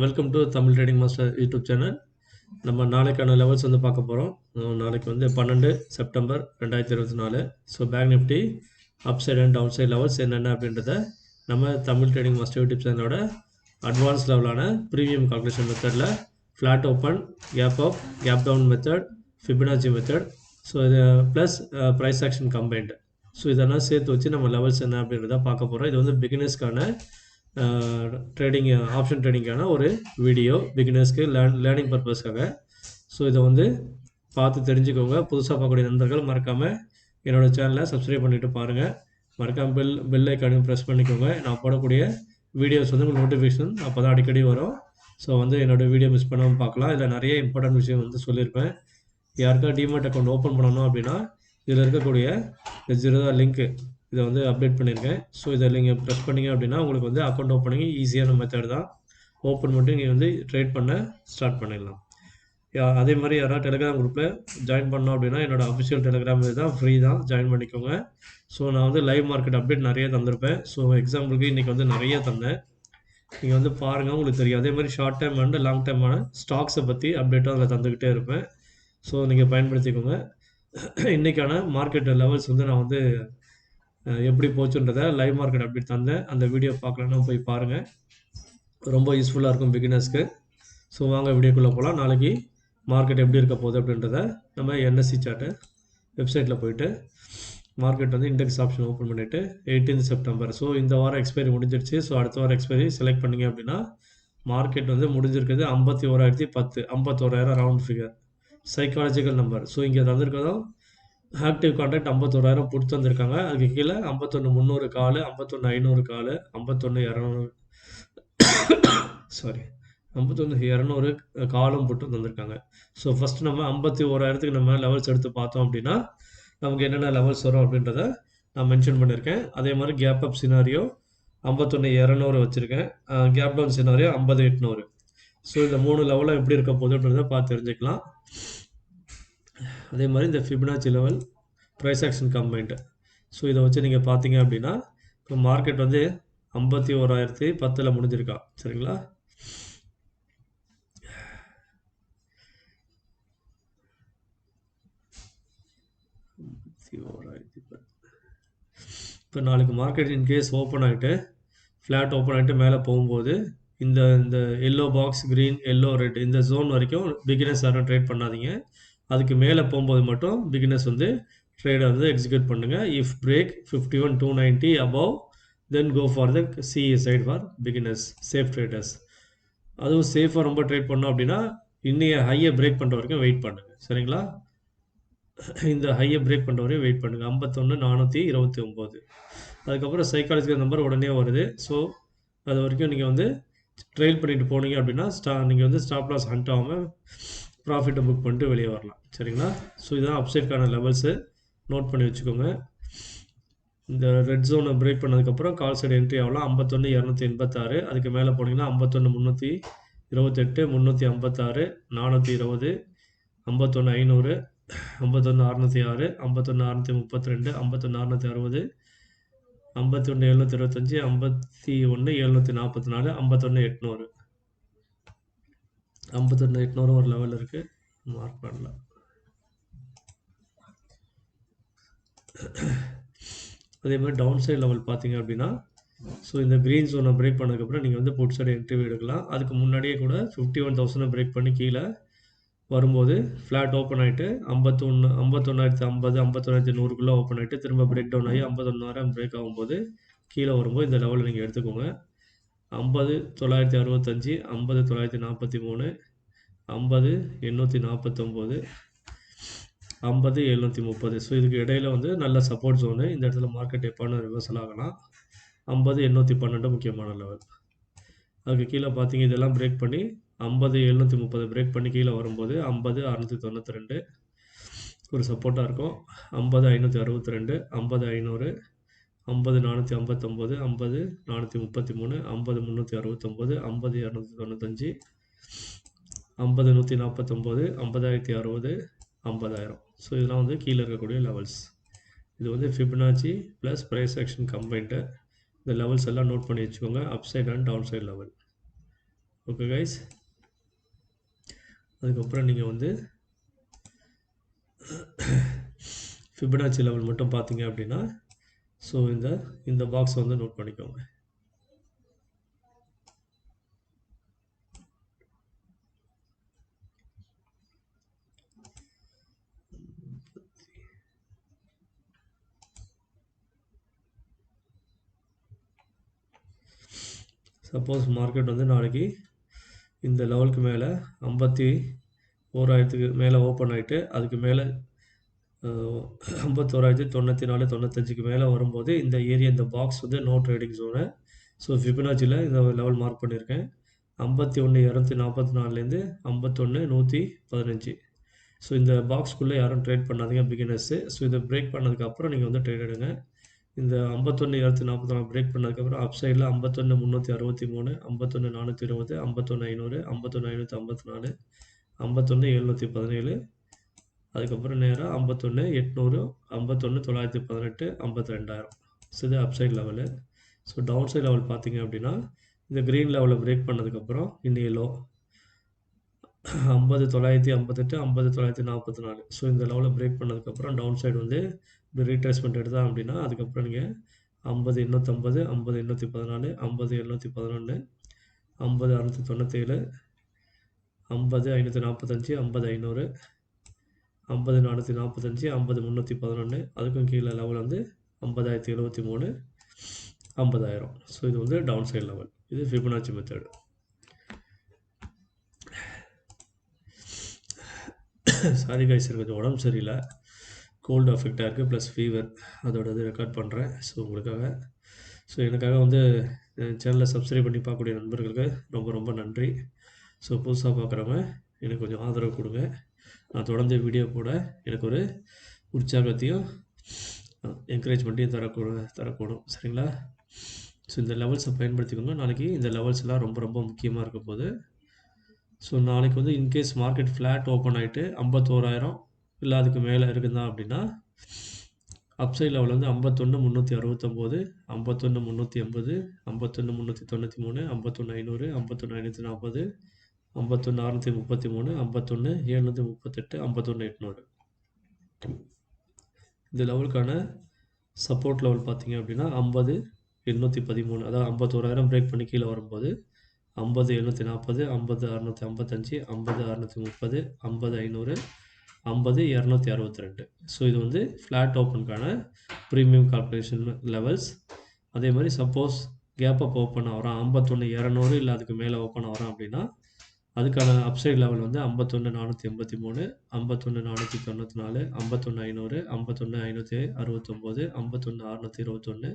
Welcome to Tamil trading master YouTube channel. நம்ம நாளைக்கான levels வந்து பார்க்க போகிறோம். நாளைக்கு வந்து 12 September 2024. So bank Nifty up side and down side levels என்னென்ன அப்படின்றத நம்ம தமிழ் ட்ரேடிங் மாஸ்டர் யூடியூப் சேனலோட அட்வான்ஸ் லெவலான ப்ரீமியம் கால்குலேஷன் மெத்தடில் flat open, gap up, gap down method, fibonacci method, so இது plus price action combined, so இதெல்லாம் சேர்த்து வச்சு நம்ம லெவல்ஸ் என்ன அப்படின்றத பார்க்க போகிறோம். இது வந்து பிகினர்ஸ்க்கான ட்ரேடிங் ஆப்ஷன் ட்ரேடிங்கான ஒரு வீடியோ, பிகினர்ஸ்க்கு லேர்னிங் பர்பஸ்க்காக. ஸோ இதை வந்து பார்த்து தெரிஞ்சுக்கோங்க. புதுசாக பார்க்கக்கூடிய நண்பர்கள் மறக்காமல் என்னோடய சேனலை சப்ஸ்கிரைப் பண்ணிவிட்டு பாருங்கள். மறக்காமல் பெல் ஐக்கானையும் ப்ரெஸ் பண்ணிக்கோங்க. நான் போடக்கூடிய வீடியோஸ் வந்து உங்களுக்கு நோட்டிஃபிகேஷன் அப்போ தான் அடிக்கடி வரும். ஸோ வந்து என்னோடய வீடியோ மிஸ் பண்ணாமல் பார்க்கலாம். இதில் நிறைய இம்பார்ட்டன்ட் விஷயம் வந்து சொல்லியிருப்பேன். யாருக்கா டிமேட் அக்கௌண்ட் ஓப்பன் பண்ணணும் அப்படின்னா இதில் இருக்கக்கூடிய ஜீரோ லிங்க்கு இதை வந்து அப்டேட் பண்ணியிருக்கேன். ஸோ இதை நீங்கள் ப்ரெஸ் பண்ணிங்க அப்படின்னா உங்களுக்கு வந்து அக்கௌண்ட் ஓப்பனிங் ஈஸியான மெத்தட் தான். ஓப்பன் மட்டும் நீங்கள் வந்து ட்ரேட் பண்ண ஸ்டார்ட் பண்ணிடலாம். அதே மாதிரி யாராவது டெலிகிராம் குரூப்பில் ஜாயின் பண்ணோம் அப்படின்னா என்னோடய அஃபிஷியல் டெலிகிராம் இது தான், ஃப்ரீ தான், ஜாயின் பண்ணிக்கோங்க. ஸோ நான் வந்து லைவ் மார்க்கெட் அப்டேட் நிறைய தந்திருப்பேன். ஸோ எக்ஸாம்பிளுக்கு இன்றைக்கி வந்து நிறைய தந்தேன். நீங்கள் வந்து பாருங்கள், உங்களுக்கு தெரியும். அதே மாதிரி ஷார்ட் டைம் அண்ட் லாங் டைமான ஸ்டாக்ஸை பற்றி அப்டேட்டும் அதில் தந்துக்கிட்டே இருப்பேன். ஸோ நீங்கள் பயன்படுத்திக்கோங்க. இன்றைக்கான மார்க்கெட் லெவல்ஸ் வந்து நான் வந்து எப்படி போச்சுன்றதை லைவ் மார்க்கெட் அப்டேட் தந்தேன். அந்த வீடியோ பார்க்கலன்னா போய் பாருங்கள், ரொம்ப யூஸ்ஃபுல்லாக இருக்கும் பிகினர்ஸ்க்கு. ஸோ வாங்க வீடியோக்குள்ளே போகலாம். நாளைக்கு மார்க்கெட் எப்படி இருக்க போகுது அப்படின்றத நம்ம என்எஸ்சி சார்ட்டு வெப்சைட்டில் போயிட்டு மார்க்கெட் வந்து இண்டெக்ஸ் ஆப்ஷன் ஓப்பன் பண்ணிவிட்டு 18 செப்டம்பர், ஸோ இந்த வாரம் எக்ஸ்பைரி முடிஞ்சிருச்சு. ஸோ அடுத்த வாரம் எக்ஸ்பைரி செலக்ட் பண்ணிங்க அப்படின்னா மார்க்கெட் வந்து முடிஞ்சிருக்குது 51,010, 51,000 round figure, psychological number. So இங்கே தந்திருக்கதும் ஆக்டிவ் கான்டாக்ட் 51,000 கொடுத்து வந்திருக்காங்க. அதுக்கு கீழே 51,300 கால், 51,500 கால், 51,200 சாரி 51,200 காலும் போட்டு தந்திருக்காங்க. ஸோ ஃபஸ்ட்டு நம்ம 51,000க்கு நம்ம லெவல்ஸ் எடுத்து பார்த்தோம் அப்படின்னா நமக்கு என்னென்ன லெவல்ஸ் வரும் அப்படின்றத நான் மென்ஷன் பண்ணியிருக்கேன். அதே மாதிரி கேப் அப் சினாரியோ 51,200 வச்சுருக்கேன். Gap down scenario 50,800. ஸோ இந்த 3 லெவலும் எப்படி இருக்க போகுதுன்றதை பார்த்து தெரிஞ்சுக்கலாம். அதே மாதிரி இந்த Fibonacci level, price action combined, so இதை வச்சு நீங்கள் பார்த்தீங்க அப்படின்னா இப்போ மார்க்கெட் வந்து 51,010 முடிஞ்சிருக்கா, சரிங்களா? இப்போ நாளைக்கு மார்க்கெட் இன்கேஸ் ஓப்பன் ஆகிட்டு ஃப்ளாட் ஓப்பன் ஆகிட்டு மேலே போகும்போது இந்த இந்த yellow box, green, yellow, red இந்த ஜோன் வரைக்கும் பிகினர்ஸ் யாரும் ட்ரேட் பண்ணாதீங்க. அதுக்கு மேலே போகும்போது மட்டும் பிகினர்ஸ் வந்து ட்ரேடை வந்து எக்ஸிக்யூட் பண்ணுங்கள். If break 51,290 above then go for the CA side for beginners, safe traders. அதுவும் சேஃபாக ரொம்ப ட்ரேட் பண்ணோம் அப்படின்னா இன்னைய ஹையை பிரேக் பண்ணுற வரைக்கும் வெயிட் பண்ணுங்கள், சரிங்களா? இந்த ஹையை பிரேக் பண்ணுற வரையும் வெயிட் பண்ணுங்கள். 51,429. அதுக்கப்புறம் சைக்காலஜிக்கல் நம்பர் உடனே வருது. ஸோ அது வரைக்கும் நீங்கள் வந்து ட்ரெயில் பண்ணிட்டு போனீங்க அப்படின்னா நீங்கள் வந்து ஸ்டாப் லாஸ் ஹண்ட் ஆகாமல் ப்ராஃபிட்டை புக் பண்ணிட்டு வெளியே வரலாம், சரிங்களா? ஸோ இதுதான் அப்சைட்கான லெவல்ஸு, நோட் பண்ணி வச்சுக்கோங்க. இந்த ரெட் ஜோனை பிரேக் பண்ணதுக்கப்புறம் கால் சைடு என்ட்ரி ஆகலாம் 51,286. அதுக்கு மேலே போனீங்கன்னா 51,328, 356, 420, 51,500, 51,606, 51,632, 51,660, 51,725, 51,744, 51,800. 51,800 ஒரு லெவல் இருக்குது, மார்க் பண்ணலாம். அதே மாதிரி டவுன் சைட் லெவல் பார்த்தீங்க அப்படின்னா ஸோ இந்த க்ரீன் ஜோனை பிரேக் பண்ணதுக்கப்புறம் நீங்கள் வந்து புட் சைடு என்ட்ரி எடுக்கலாம். அதுக்கு முன்னாடியே கூட 51,000 பிரேக் பண்ணி கீழே வரும்போது ஃப்ளாட் ஓப்பன் ஆகிட்டு 51,050, 51,100க்குள்ளே ஓப்பன் ஆகிட்டு திரும்ப பிரேக் டவுன் ஆகி 51,000 பிரேக் ஆகும்போது கீழே வரும்போது இந்த லெவலில் நீங்கள் எடுத்துக்கோங்க. 50,965, 50,943, 50,849, 50,730. ஸோ இதுக்கு இடையில வந்து நல்ல சப்போர்ட் ஜோனு. இந்த இடத்துல மார்க்கெட் எப்போனா ரிவர்சல் ஆகலாம். 50,812 முக்கியமான லெவல். அதுக்கு கீழே பார்த்தீங்க இதெல்லாம் பிரேக் பண்ணி 50,730 பிரேக் பண்ணி கீழே வரும்போது 50,692 ஒரு சப்போர்ட்டாக இருக்கும். 50,562, 50,500, 50,459, 50,433, 50,369, 50,295, 50,149, 50,060, 50,000. ஸோ இதெல்லாம் வந்து கீழே இருக்கக்கூடிய லெவல்ஸ். இது வந்து Fibonacci plus price action combined. இந்த லெவல்ஸ் எல்லாம் நோட் பண்ணி வச்சுக்கோங்க, up side and down side level. Okay guys, அதுக்கப்புறம் நீங்கள் வந்து ஃபிபனாச்சி லெவல் மட்டும் பார்த்தீங்க அப்படின்னா, ஸோ இந்த பாக்ஸ் வந்து நோட் பண்ணிக்கோங்க. சப்போஸ் மார்க்கெட் வந்து நாளைக்கு இந்த லெவலுக்கு மேலே 51,000க்கு மேலே ஓப்பன் ஆகிட்டு அதுக்கு மேலே 51,094 95க்கு மேலே வரும்போது இந்த ஏரியா, இந்த பாக்ஸ் வந்து நோ ட்ரேடிங் ஜோனு. ஸோ ஃபிபனாச்சியில் இந்த லெவல் மார்க் பண்ணியிருக்கேன். 51,244லேருந்து 51,115. ஸோ இந்த பாக்ஸ்க்குள்ளே யாரும் ட்ரேட் பண்ணாதீங்க பிகினர்ஸு. ஸோ இதை பிரேக் பண்ணதுக்கப்புறம் நீங்கள் வந்து ட்ரேட் எடுங்க. இந்த 51,244 பிரேக் பண்ணதுக்கப்புறம் அப் சைடில் 51,363, 51,420, 51,500, 51,554, 51,717, அதுக்கப்புறம் நேராக 51,800, 51,918, 52,000. ஸோ இது upside level. So down side level பார்த்தீங்க அப்படின்னா இந்த க்ரீன் லெவலில் பிரேக் பண்ணதுக்கப்புறம் இன்னைக்கு லோ 50,958, 50,944. ஸோ இந்த லெவலில் பிரேக் பண்ணதுக்கப்புறம் டவுன் சைடு வந்து இப்படி ரீட்ரேஸ்மெண்ட் எடுத்தால் அப்படின்னா அதுக்கப்புறம் நீங்கள் 50,850, 50,814, 50,711, 50,697, 50,545, 50,500, 50,445, 50,311, அதுக்கும் கீழே லெவல் வந்து 50,073, 50,000. ஸோ இது வந்து டவுன் சைட் லெவல். இது ஃபிபனாச்சி மெத்தட். சாரி கைஸ், கொஞ்சம் உடம்பு சரியில்லை, கோல்டு அஃபெக்ட் ஆகிருக்கு ப்ளஸ் ஃபீவர். அதோட இது ரெக்கார்ட் பண்ணுறேன் ஸோ உங்களுக்காக. ஸோ எனக்காக வந்து சேனலை சப்ஸ்கிரைப் பண்ணி பார்க்கக்கூடிய நண்பர்களுக்கு ரொம்ப ரொம்ப நன்றி. ஸோ புதுசாக பார்க்குறவங்க எனக்கு கொஞ்சம் ஆதரவு கொடுங்க. நான் தொடர்ந்து வீடியோ போட எனக்கு ஒரு உற்சாகத்தையும் என்கரேஜ்மெண்ட்டையும் தரக்கூடும். சரிங்களா? ஸோ இந்த லெவல்ஸை பயன்படுத்திக்கோங்க. நாளைக்கு இந்த லெவல்ஸ்லாம் ரொம்ப ரொம்ப முக்கியமாக இருக்க போகுது. ஸோ நாளைக்கு வந்து இன்கேஸ் மார்க்கெட் ஃப்ளாட் ஓப்பன் ஆகிட்டு 51,000 இல்லை அதுக்கு மேலே இருக்குதா அப்படின்னா அப்சைட் லெவல் வந்து 51,369, 51,380, 51,393, 51,500, 51,540, 51,633, 51,738, 51,800. இந்த லெவலுக்கான சப்போர்ட் லெவல் பார்த்தீங்க அப்படின்னா 50,813. அதாவது 51,000 பிரேக் பண்ணி கீழே வரும்போது 50,740, 50,655, 50,630, 50,500, 50,262. ஸோ இது வந்து ஃப்ளாட் ஓப்பனுக்கான ப்ரீமியம் கால்குலேஷன் லெவல்ஸ். அதே மாதிரி சப்போஸ் கேப் அப் ஓப்பன் ஆகிறான் 51,200 இல்லை அதுக்கு மேலே ஓப்பன் ஆகிறான் அப்படின்னா அதுக்கான அப்சைட் லெவல் வந்து 51,483, 51,494, 51,500, 51,569, 51,621, 51,700,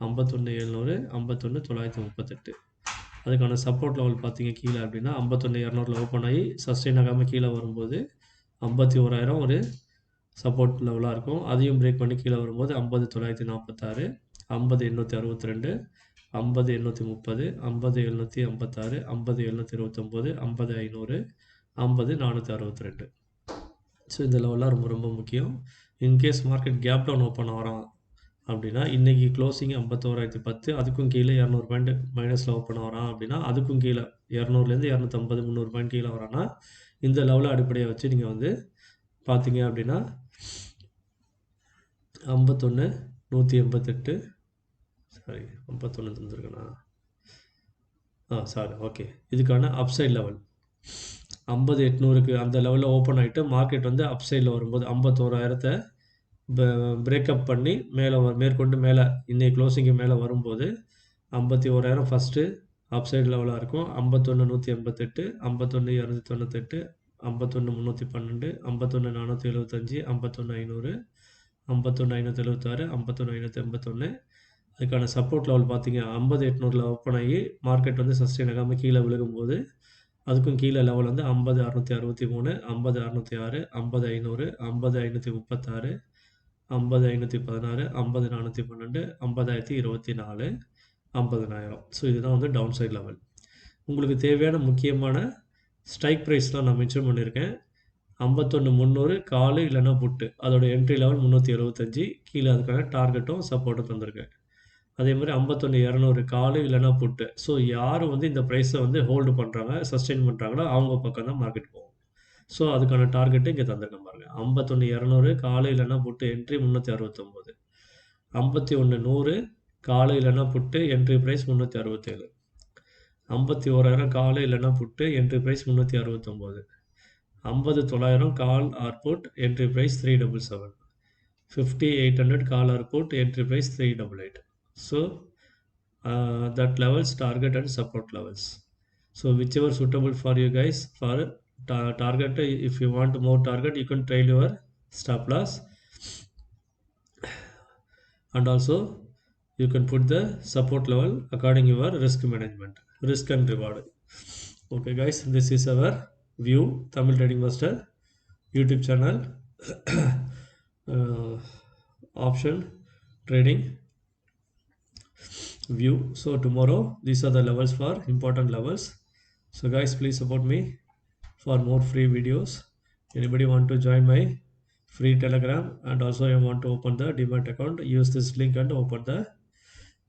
51,938. அதுக்கான சப்போர்ட் லெவல் பார்த்தீங்க கீழே அப்படின்னா 51,200 ஓப்பன் ஆகி சஸ்டெயின் ஆகாமல் கீழே வரும்போது 51,000 ஒரு சப்போர்ட் லெவலாக இருக்கும். அதையும் பிரேக் பண்ணி கீழே வரும்போது 50,946, 50,862, 50,830, 50,756, 50,729, 50,500, 50,462. ஸோ இந்த லெவலாம் ரொம்ப ரொம்ப முக்கியம். In case market gap down open ஆகிறான் அப்படின்னா இன்றைக்கி க்ளோசிங் 51,010, அதுக்கும் கீழே 200 பாயிண்ட் மைனஸில் ஓப்பன் ஆகிறான் அப்படின்னா அதுக்கும் கீழே 200லேருந்து 250, 300 பாயிண்ட் கீழே வரான்னா இந்த லெவலை அடிப்படையாக வச்சு நீங்கள் வந்து பார்த்தீங்க அப்படின்னா 51,188, சாரி 51 தந்துருக்கேண்ணா, சாரி, ஓகே. இதுக்கான அப்சைட் லெவல் 50,800க்கு அந்த லெவலில் ஓப்பன் ஆகிட்டு மார்க்கெட் வந்து அப்சைடில் வரும்போது 51,000 பிரேக்கப் பண்ணி மேற்கொண்டு மேலே இன்னைக்கு க்ளோசிங்கு மேலே வரும்போது 51,000 ஃபஸ்ட்டு அப்சைட் லெவலாக இருக்கும். 51,188, 51,298, 51,312, 51,475, 51,500, 51,576, 51,581. அதுக்கான சப்போர்ட் லெவல் பார்த்தீங்க 50,800 ஓப்பன் ஆகி மார்க்கெட் வந்து சஸ்டெயின் ஆகாமல் கீழே விழுகும்போது அதுக்கும் கீழே லெவல் வந்து 50,663, 50,606, 50,500, 50,536, 50,516, 50,412, 50,024, 50,000. ஸோ இதுதான் வந்து டவுன் சைட் லெவல். உங்களுக்கு தேவையான முக்கியமான ஸ்ட்ரைக் ப்ரைஸ்லாம் நான் மென்ஷன் பண்ணியிருக்கேன். 51,300 கால் இல்லைன்னா புட்டு, அதோட என்ட்ரி லெவல் 375, கீழே அதுக்கான டார்கெட்டும் சப்போர்ட்டும் தந்திருக்கேன். அதே மாதிரி 51,200 காலு இல்லைன்னா புட்டு. ஸோ யார் வந்து இந்த ப்ரைஸை வந்து ஹோல்டு பண்ணுறாங்க, சஸ்டெயின் பண்ணுறாங்களோ அவங்க பக்கம் தான் மார்க்கெட் போகும். ஸோ அதுக்கான டார்கெட்டு இங்கே தந்துருக்கேன் பாருங்கள். 51,200 காலு இல்லைன்னா புட்டு என்ட்ரி 369, 51,100 காலு இல்லைன்னா புட்டு என்ட்ரி ப்ரைஸ் 367, 51,000 காலு இல்லைன்னா put entry price 369, 50,900 call or put entry price 377, 50,800 call or put entry price 388. So that levels target and support levels. So whichever suitable for you guys. For target, if you want more target, you can trail your stop loss, and also you can put the support level according your risk management, risk and reward. Okay guys, this is our view Tamil Trading Master YouTube channel. Option trading view. So tomorrow these are the levels for important levels. So guys, please support me for more free videos. Anybody want to join my free Telegram, and also I want to open the Demat account, use this link and open the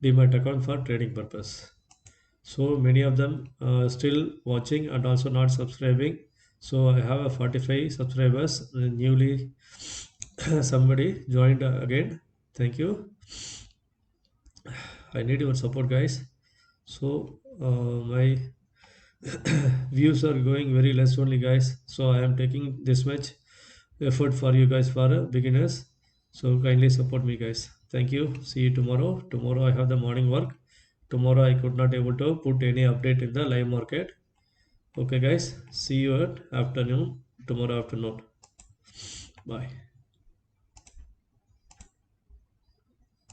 Demat account for trading purpose. So many of them still watching and also not subscribing. So I have a 45 subscribers newly. Somebody joined again. Thank you. I need your support guys. So my views are going very less only guys, so I am taking this much effort for you guys, for beginners. So kindly support me guys. Thank you. See you tomorrow. Tomorrow I have the morning work. Tomorrow I could not able to put any update in the live market. Okay guys, see you at afternoon, tomorrow afternoon. Bye.